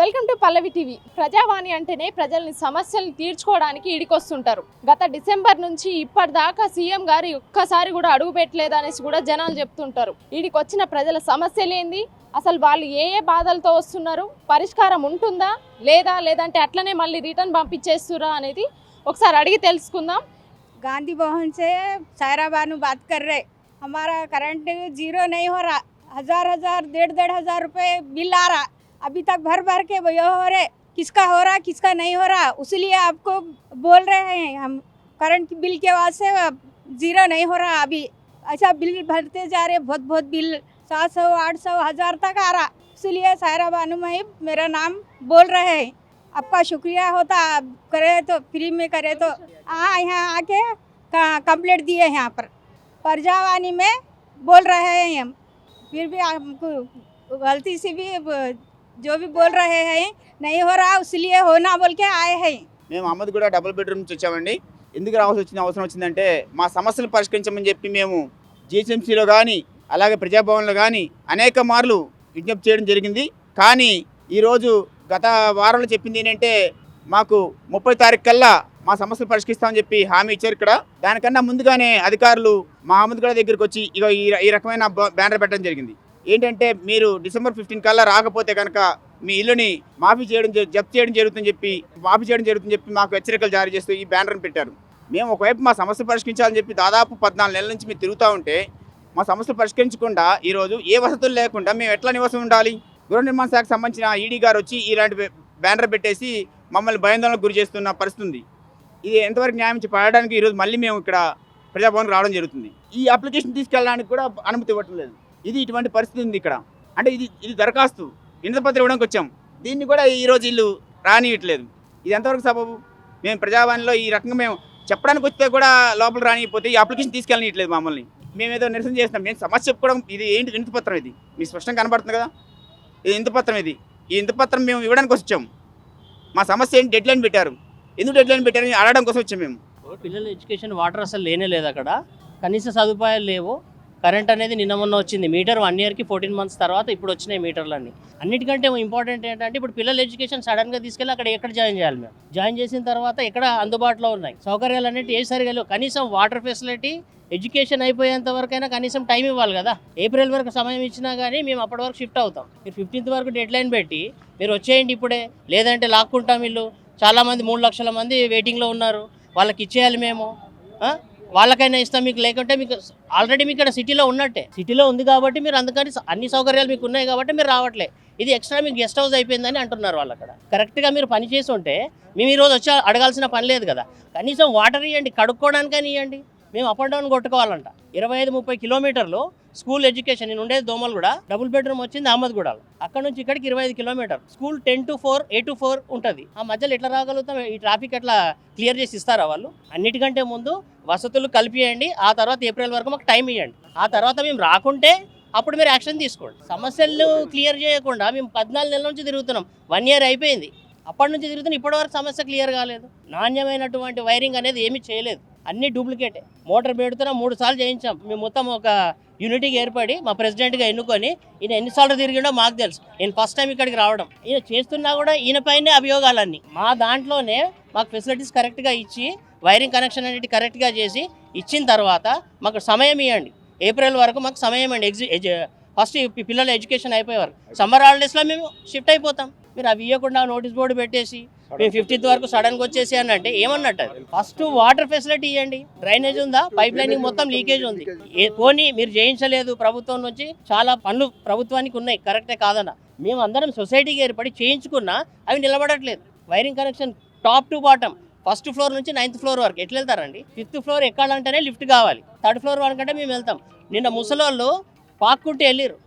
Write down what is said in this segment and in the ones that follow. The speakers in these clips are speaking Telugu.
Welcome to Pallavi TV. Prajavani అంటేనే ప్రజల్ని సమస్యలు తీర్చుకోవడానికి ఈడికొస్తుంటారు. గత డిసెంబర్ నుంచి ఇప్పటిదాకా సీఎం గారు ఒక్కసారి కూడా అడుగు పెట్టలేదు అనేసి కూడా జనాలు చెప్తుంటారు. ఈడికొచ్చిన ప్రజల సమస్యలేంది, అసలు వాళ్ళు ఏ బాధలతో వస్తున్నారు, పరిష్కారం ఉంటుందా లేదంటే అట్లనే మళ్ళీ రిటర్న్ పంపించేస్తురా అనేది ఒకసారి అడిగి తెలుసుకుందాం. गांधी भवन से सायरा बानू बात कर रहे। हमारा करंट जीरो नहीं हो रहा, हजार डेढ़ हजार रुपए बिल आ रहा, अभी तक भर के वो हो रहे, किसका हो रहा किसका नहीं हो रहा, इसलिए आपको बोल रहे हैं हम। करंट बिल के वास्ते जीरो नहीं हो रहा, अभी ऐसा बिल भरते जा रहे, बहुत बिल 700 800 1000 तक आ रहा, इसलिए सायरा बानू में मेरा नाम बोल रहे हैं। आपका शुक्रिया होता, करे तो फ्री में करे तो यहाँ आके कंप्लेंट दिए हैं। यहाँ पर प्रजावाणी में बोल रहे हैं हम, फिर भी हमको गलती से भी जो भी बोल रहे हैं नहीं हो रहा, इसलिए होना बोल के आए हैं। మేము అహ్మద్గూడ డబుల్ బెడ్రూమ్ నుంచి వచ్చామండి. ఎందుకు రావాల్సి వచ్చిన అవసరం వచ్చిందంటే మా సమస్యలు పరిష్కరించమని చెప్పి మేము జిహెచ్ఎంసీలో కానీ అలాగే ప్రజాభవన్లో కానీ అనేక మార్లు విజ్ఞప్తి చేయడం జరిగింది. కానీ ఈరోజు గత వారంలో చెప్పింది ఏంటంటే మాకు 30 తారీఖు కల్లా మా సమస్యలు పరిష్కరిస్తామని చెప్పి హామీ ఇచ్చారు. ఇక్కడ దానికన్నా ముందుగానే అధికారులు మా అహ్మద్గూడ దగ్గరికి వచ్చి ఇక ఈ రకమైన బ్యానర్ పెట్టడం జరిగింది. ఏంటంటే మీరు డిసెంబర్ 15 కల్లా రాకపోతే కనుక మీ ఇల్లుని జప్తు చేయడం జరుగుతుందని చెప్పి మాకు హెచ్చరికలు జారీ చేస్తూ ఈ బ్యానర్ని పెట్టారు. మేము ఒకవైపు మా సమస్యలు పరిష్కరించాలని చెప్పి దాదాపు 14 నెలల నుంచి మేము తిరుగుతూ ఉంటే మా సమస్యలు పరిష్కరించకుండా ఈరోజు ఏ వసతులు లేకుండా మేము ఎట్లా నివాసం ఉండాలి? గృహ నిర్మాణ శాఖకు సంబంధించిన ఈడీ గారు వచ్చి ఇలాంటి బ్యానర్ పెట్టేసి మమ్మల్ని భయాందోళనకు గురి చేస్తున్న పరిస్థితి ఉంది. ఇది ఎంతవరకు న్యాయం పడడానికి ఈరోజు మళ్ళీ మేము ఇక్కడ ప్రజాభవన్కి రావడం జరుగుతుంది. ఈ అప్లికేషన్ తీసుకెళ్ళడానికి కూడా అనుమతి ఇవ్వటం లేదు. ఇటువంటి పరిస్థితి ఉంది ఇక్కడ. అంటే ఇది దరఖాస్తు వినతిపత్రం ఇవ్వడానికి వచ్చాం, దీన్ని కూడా ఈరోజు వీళ్ళు రానియట్లేదు. ఇది ఎంతవరకు సబబు? మేము ప్రజావాణిలో ఈ రకంగా మేము చెప్పడానికి వస్తే కూడా లోపల రానియకపోతే ఈ అప్లికేషన్ తీసుకెళ్ళనియట్లేదు మమ్మల్ని. మేము ఏదో నిరసన చేస్తున్నాం, మేము సమస్య చెప్పుకోవడం. ఇది ఏంటి వినతిపత్రం? ఇది మీకు స్పష్టంగా కనబడుతుంది కదా, ఇది ఇంతపత్రం. ఈ ఇంతపత్రం మేము ఇవ్వడానికి వచ్చాము. మా సమస్య ఏంటి? డెడ్ లైన్ పెట్టారు. ఎందుకు డెడ్ లైన్ పెట్టారని అడగడం కోసం వచ్చాము మేము. పిల్లల ఎడ్యుకేషన్ వాటర్ అసలు లేనే లేదు, అక్కడ కనీస సదుపాయాలు లేవు. కరెంట్ అనేది నిన్న మొన్న వచ్చింది, మీటర్ 1 ఇయర్కి 14 మంత్స్ తర్వాత ఇప్పుడు వచ్చినాయి మీటర్లన్నీ. అన్నిటికంటే ఇంపార్టెంట్ ఏంటంటే ఇప్పుడు పిల్లల ఎడ్యుకేషన్ సడన్గా తీసుకెళ్ళి అక్కడ ఎక్కడ జాయిన్ చేయాలి? మేము జాయిన్ చేసిన తర్వాత ఎక్కడ అందుబాటులో ఉన్నాయి సౌకర్యాలు అనేవి ఏ సరిగా లేవు. కనీసం వాటర్ ఫెసిలిటీ, ఎడ్యుకేషన్ అయిపోయేంత వరకైనా కనీసం టైం ఇవ్వాలి కదా. ఏప్రిల్ వరకు సమయం ఇచ్చినా కానీ మేము అప్పటి వరకు షిఫ్ట్ అవుతాం. మీరు 15th వరకు డెడ్ లైన్ పెట్టి మీరు వచ్చేయండి ఇప్పుడే, లేదంటే లాక్కుంటాం. వీళ్ళు చాలామంది 3 లక్షల మంది వెయిటింగ్లో ఉన్నారు, వాళ్ళకి ఇచ్చేయాలి మేము. వాళ్ళకైనా ఇస్తాం మీకు, లేకుంటే మీకు ఆల్రెడీ మీకు ఇక్కడ సిటీలో ఉన్నట్టే. సిటీలో ఉంది కాబట్టి మీరు అందుకని అన్ని సౌకర్యాలు మీకు ఉన్నాయి కాబట్టి మీరు రావట్లే. ఇది ఎక్స్ట్రా మీకు గెస్ట్ హౌస్ అయిపోయిందని అంటున్నారు వాళ్ళు. అక్కడ కరెక్ట్గా మీరు పని చేసి ఉంటే మేము ఈరోజు వచ్చి అడగాల్సిన పని లేదు కదా. కనీసం వాటర్ ఇవ్వండి, కడుక్కోవడానికని ఇవ్వండి. మేము అప్ అండ్ డౌన్ కొట్టుకోవాలంట. 25-30 కిలోమీటర్లు స్కూల్ ఎడ్యుకేషన్. నేను ఉండేది దోమలగూడ, డబుల్ బెడ్రూమ్ వచ్చింది అహ్మద్గూడలో. అక్కడ నుంచి ఇక్కడికి 25 కిలోమీటర్. స్కూల్ 10 to 4, 8 to 4 ఉంటుంది. ఆ మధ్యలో ఎట్లా రాగలుగుతాం? ఈ ట్రాఫిక్ ఎట్లా క్లియర్ చేసి ఇస్తారా వాళ్ళు? అన్నిటికంటే ముందు వసతులు కలిపియండి, ఆ తర్వాత ఏప్రిల్ వరకు మాకు టైం ఇవ్వండి. ఆ తర్వాత మేము రాకుంటే అప్పుడు మీరు యాక్షన్ తీసుకోండి. సమస్యలు క్లియర్ చేయకుండా మేము 14 నెలల నుంచి తిరుగుతున్నాం. 1 year అయిపోయింది, అప్పటి నుంచి తిరుగుతున్నాం. ఇప్పటివరకు సమస్య క్లియర్ కాలేదు. నాణ్యమైనటువంటి వైరింగ్ అనేది ఏమీ చేయలేదు, అన్ని డూప్లికేటే. మోటార్ పెడుతున్నా 3 సార్లు చేయించాం. మేము మొత్తం ఒక యూనిటీకి ఏర్పడి మా ప్రెసిడెంట్గా ఎన్నుకొని, ఈయన ఎన్నిసార్లు తిరిగిండో మాకు తెలుసు. నేను ఫస్ట్ టైం ఇక్కడికి రావడం. ఈయన చేస్తున్నా కూడా ఈయనపైనే అభియోగాలన్నీ. మా దాంట్లోనే మాకు ఫెసిలిటీస్ కరెక్ట్గా ఇచ్చి, వైరింగ్ కనెక్షన్ అనేది కరెక్ట్గా చేసి ఇచ్చిన తర్వాత మాకు సమయం ఇవ్వండి. ఏప్రిల్ వరకు మాకు సమయం ఇవ్వండి. ఫస్ట్ పిల్లల ఎడ్యుకేషన్ అయిపోయే వరకు. సమ్మర్ హాలిడేస్లో మేము షిఫ్ట్ అయిపోతాం. మీరు అవి ఇవ్వకుండా నోటీస్ బోర్డు పెట్టేసి మేము 15th వరకు సడన్గా వచ్చేసి అని అంటే ఏమన్నట్టు? అది ఫస్ట్ వాటర్ ఫెసిలిటీ ఇవ్వండి. డ్రైనేజ్ ఉందా? పైప్ లైనింగ్ మొత్తం లీకేజ్ ఉంది. పోనీ మీరు చేయించలేదు, ప్రభుత్వం నుంచి చాలా పనులు ప్రభుత్వానికి ఉన్నాయి, కరెక్టే కాదన్న. మేము అందరం సొసైటీకి ఏర్పడి చేయించుకున్నా అవి నిలబడట్లేదు. Wiring connection top to bottom, first floor నుంచి 9th ఫ్లోర్ వరకు ఎట్లా వెళ్తారండి? 5th ఫ్లోర్ ఎక్కాలంటేనే లిఫ్ట్ కావాలి. 3rd ఫ్లోర్ వరకంటే మేము వెళ్తాం. నిన్న ముసలోళ్ళు పాక్కుంటే వెళ్ళారు,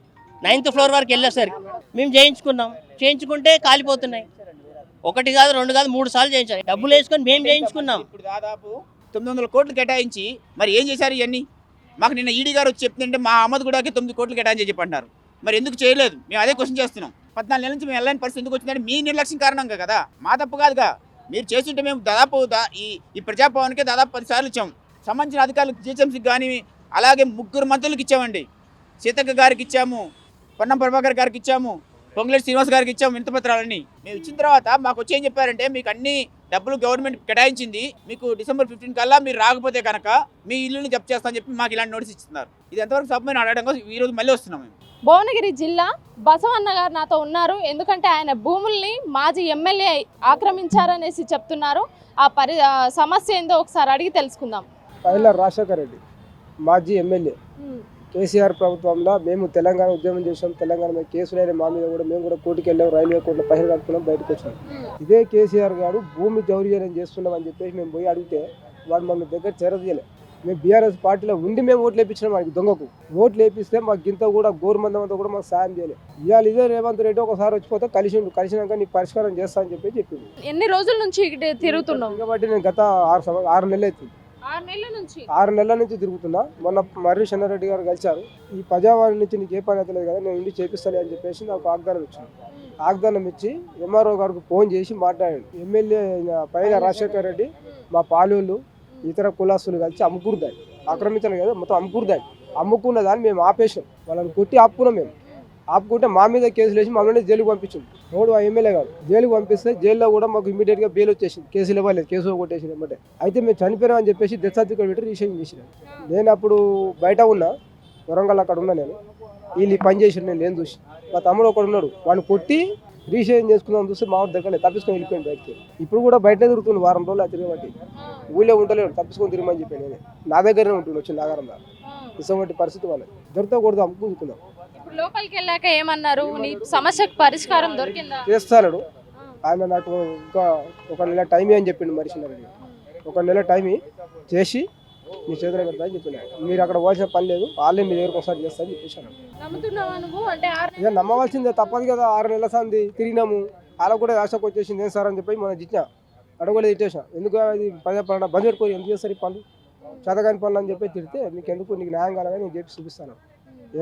9th ఫ్లోర్ వరకు వెళ్ళేసరికి మేము చేయించుకుంటే కాలిపోతున్నాయి. 1 కాదు 2 కాదు 3 సార్లు చేయించాలి. డబ్బులు వేసుకొని మేము చేయించుకున్నాం. ఇప్పుడు దాదాపు 900 కోట్లు కేటాయించి మరి ఏం చేశారు ఇవన్నీ? మాకు నిన్న ఈడీ గారు వచ్చి చెప్తుంటే మా అహ్మద్గూడకి 9 కోట్లు కేటాయించి చెప్పంటున్నారు. మరి ఎందుకు చేయలేదు? మేము అదే క్వశ్చన్ చేస్తున్నాం. 14 నెలల నుంచి మేము వెళ్ళని పరిస్థితి ఎందుకు వచ్చిందంటే మీ నిర్లక్ష్యం కారణంగా కదా, మా తప్పు కాదుగా. మీరు చేస్తుంటే మేము దాదాపు ఈ ప్రజాభవన్కే దాదాపు 10 సార్లు ఇచ్చాం. సంబంధించిన అధికారులకు జిహెచ్ఎంసీకి కానీ అలాగే 3 మంత్రులకు ఇచ్చామండి. సీతక్క గారికి ఇచ్చాము, పొన్నం ప్రభాకర్ గారికి ఇచ్చాము, పొంగులేటి శ్రీనివాస్ గారికి ఇచ్చాము వినతిపత్రాలన్నీ. మేము ఇచ్చిన తర్వాత మాకు వచ్చి ఏం చెప్పారంటే, మీకు అన్ని డబ్బులు గవర్నమెంట్ కేటాయించింది, మీకు డిసెంబర్ 15 కల్లా మీరు రాకపోతే కనుక మీ ఇల్లుని జప్తు చేస్తామని చెప్పి మాకు ఇలాంటి నోటీస్ ఇస్తున్నారు. ఇది ఎంతవరకు సభ్యుని అడగడం కోసం ఈ రోజు మళ్ళీ వస్తున్నాం మేము. భువనగిరి జిల్లా బసవన్న గారు నాతో ఉన్నారు. ఎందుకంటే ఆయన భూముల్ని మాజీ ఎమ్మెల్యే ఆక్రమించారనేసి చెప్తున్నారు. ఆ సమస్య ఏందో ఒకసారి అడిగి తెలుసుకుందాం. పైల రాజశేఖర రెడ్డి మాజీ ఎమ్మెల్యే కేసీఆర్ ప్రభుత్వంలో మేము తెలంగాణ ఉద్యమం చేసాం. తెలంగాణ మీద కేసులైన మా మీద కూడా మేము కూడా కోర్టుకు వెళ్ళాం. రైల్వే కోర్టులో పైసలు కట్టుకున్నాం, బయటకు వచ్చినాం. ఇదే కేసీఆర్ గారు భూమి దౌర్జన్యం చేస్తున్నాం అని చెప్పేసి మేము పోయి అడిగితే వాడు మన దగ్గర చేరదీయలే. మేము బీఆర్ఎస్ పార్టీలో ఉండి మేము ఓట్లు వేయించినాం. మనకి దొంగకు ఓట్లు వేపిస్తే మాకు ఇంత కూడా గోరుమందం అంతా కూడా మాకు సాయం చేయలేదు. ఇవాళ ఇదే రేవంత్ రెడ్డి ఒకసారి వచ్చిపోతే కలిసినాక నీకు పరిష్కారం చేస్తా అని చెప్పి చెప్పింది. ఎన్ని రోజుల నుంచి తిరుగుతున్నాం కాబట్టి నేను గత 6 నెలలు అవుతుంది. 6 నెలల నుంచి తిరుగుతున్నా. మొన్న మర్రి చెన్నారెడ్డి గారు కలిశారు. ఈ ప్రజావాణి నుంచి నీకు ఏ పని అవుతలేదు కదా, నేను ఉండి చేపిస్తాను అని చెప్పేసి నాకు వాగ్దానం ఇచ్చాను. వాగ్దానం ఇచ్చి ఎంఆర్ఓ గారికి ఫోన్ చేసి మాట్లాడాడు. ఎమ్మెల్యే పైల రాజశేఖర రెడ్డి మా పాలోళ్ళు ఇతర కులాస్తులు కలిసి అమ్ముకురుదాయి, ఆక్రమించాను కదా, మొత్తం అమ్ముకురుదాయి. అమ్ముకున్న దాన్ని మేము ఆపేసాం. వాళ్ళని కొట్టి ఆపుకున్నాం. మేము ఆపుకుంటే మా మీద కేసులు వేసి మమ్మల్ని జైలుకి పంపించింది. రోడ్డు ఆ ఎమ్మెల్యే గారు జైలుకి పంపిస్తే జైల్లో కూడా మాకు ఇమీడియట్గా బెయిల్ వచ్చేసింది. కేసులు ఇవ్వలేదు, కేసు కొట్టేసింది ఏమంటే. అయితే మేము చనిపోయామని చెప్పేసి డెత్ సర్టిఫికేట్ పెట్టి రిజిస్ట్రేషన్ చేసినాను. నేను అప్పుడు బయట ఉన్నా, వరంగల్ అక్కడ ఉన్నా. నేను వీళ్ళు పని చేసిన నేను లేని చూసి మా తమ్ముడు ఒకడు ఉన్నాడు, వాడిని కొట్టి రిజిస్ట్రేషన్ చేసుకుందాం చూస్తే మా వాడు దగ్గర తప్పించుకొని వెళ్ళిపోయింది బయటకి. ఇప్పుడు కూడా బయటనే తిరుగుతుంది. వారం రోజులు తిరగబట్టి ఊళ్ళో ఉండలేడు, తప్పించుకొని తిరగమని చెప్పాను. నేనే నా దగ్గరనే ఉంటుంది, వచ్చిన నాగారం దాకా ఇటువంటి పరిస్థితి వాళ్ళకి దొరికితే కూడా అమ్ముకుంటున్నాం. లోపలికి వెళ్ళాక ఏమన్నారు? నీ సమస్యకు పరిష్కారం దొరికిందా? చేస్తాడు ఆయన. నాకు ఇంకా 1 నెల టైం అని చెప్పిండు మనిషి. 1 నెల టైం చేసి మీ చేతిలో పెడతా అని చెప్పిన. మీరు అక్కడ పోవాల్సిన పని లేదు, వాళ్ళే మీ దగ్గరకు ఒకసారి చేస్తా అని చెప్పేసాను. ఇక నమ్మవలసిందే, తప్పదు కదా. 6 నెలల సంది తిరిగినాము. వాళ్ళకు కూడా ఆశకు వచ్చేసింది. ఏం సార్ అని చెప్పి మనం ఇచ్చిన అడగలేదు, ఇచ్చేసాం. ఎందుకు అది ప్రజాపాలన బంద్ పెట్టుకొని ఎందుకు చేస్తారు ఈ పనులు, చదగాని పనులు అని చెప్పి తిడితే మీకు ఎందుకు, నీకు న్యాయం కాలని నేను చెప్పి చూపిస్తాను.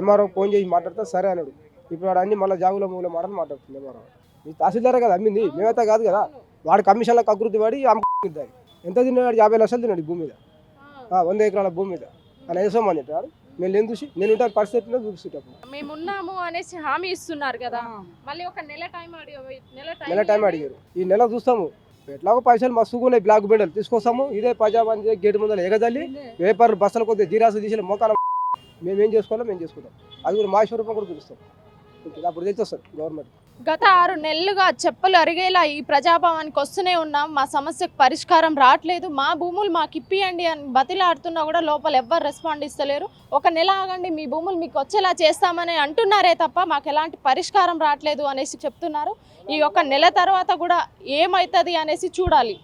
ఎంఆర్ఓ ఫోన్ చేసి మాట్లాడితే సరే అన్నాడు. ఇప్పుడు వాడు అన్ని మళ్ళీ జాగుల మూల మాట్లాడుతుంది ఎంఆర్ఓ. మీ తహసీల్దారే కదా అమ్మింది, మేమైతే కాదు కదా. వాడు కమిషన్లకు అభివృద్ధి పడి అమ్ముకుంటాడు. ఎంత తిన్నాడు? 50 లక్షలు తిన్నాడు భూమి మీద, 100 ఎకరాల భూమి మీద. అని వేసామని చెప్పాడు. మేము లేని చూసి నేను ఉంటాను పరిస్థితిలో చూపిస్తుంటాను. మేమున్నాము అనేసి హామీ ఇస్తున్నారు కదా, మళ్ళీ 1 నెల టైం అడిగారు. ఈ నెల చూస్తాము. ఎట్లాగో పైసలు మస్తుగా ఉన్నాయి, బ్లాక్ బెండలు తీసుకొస్తాము. ఇదే ప్రజావాణి గేటు ముందర ఎగజల్లి పేపర్లు బస్సులు కొద్దిగా జీరాసు తీసి మోకాల మేమేం చేసుకోవాలో మేము చేసుకుంటాం. అది కూడా మా స్వరూపం కూడా చూపిస్తాం. అప్పుడు తెచ్చేస్తారు గవర్నమెంట్. గత 6 నెలలుగా చెప్పులు అరిగేలా ఈ ప్రజాభవన్కి వస్తూనే ఉన్నాం. మా సమస్యకు పరిష్కారం రావట్లేదు, మా భూములు మాకు ఇప్పియండి అని బతిలాడుతున్నా కూడా లోపల ఎవ్వరు రెస్పాండ్ ఇస్తలేరు. 1 నెల ఆగండి, మీ భూములు మీకు వచ్చేలా చేస్తామని అంటున్నారే తప్ప మాకు ఎలాంటి పరిష్కారం రావట్లేదు అనేసి చెప్తున్నారు. ఈ 1 నెల తర్వాత కూడా ఏమవుతుంది అనేసి చూడాలి.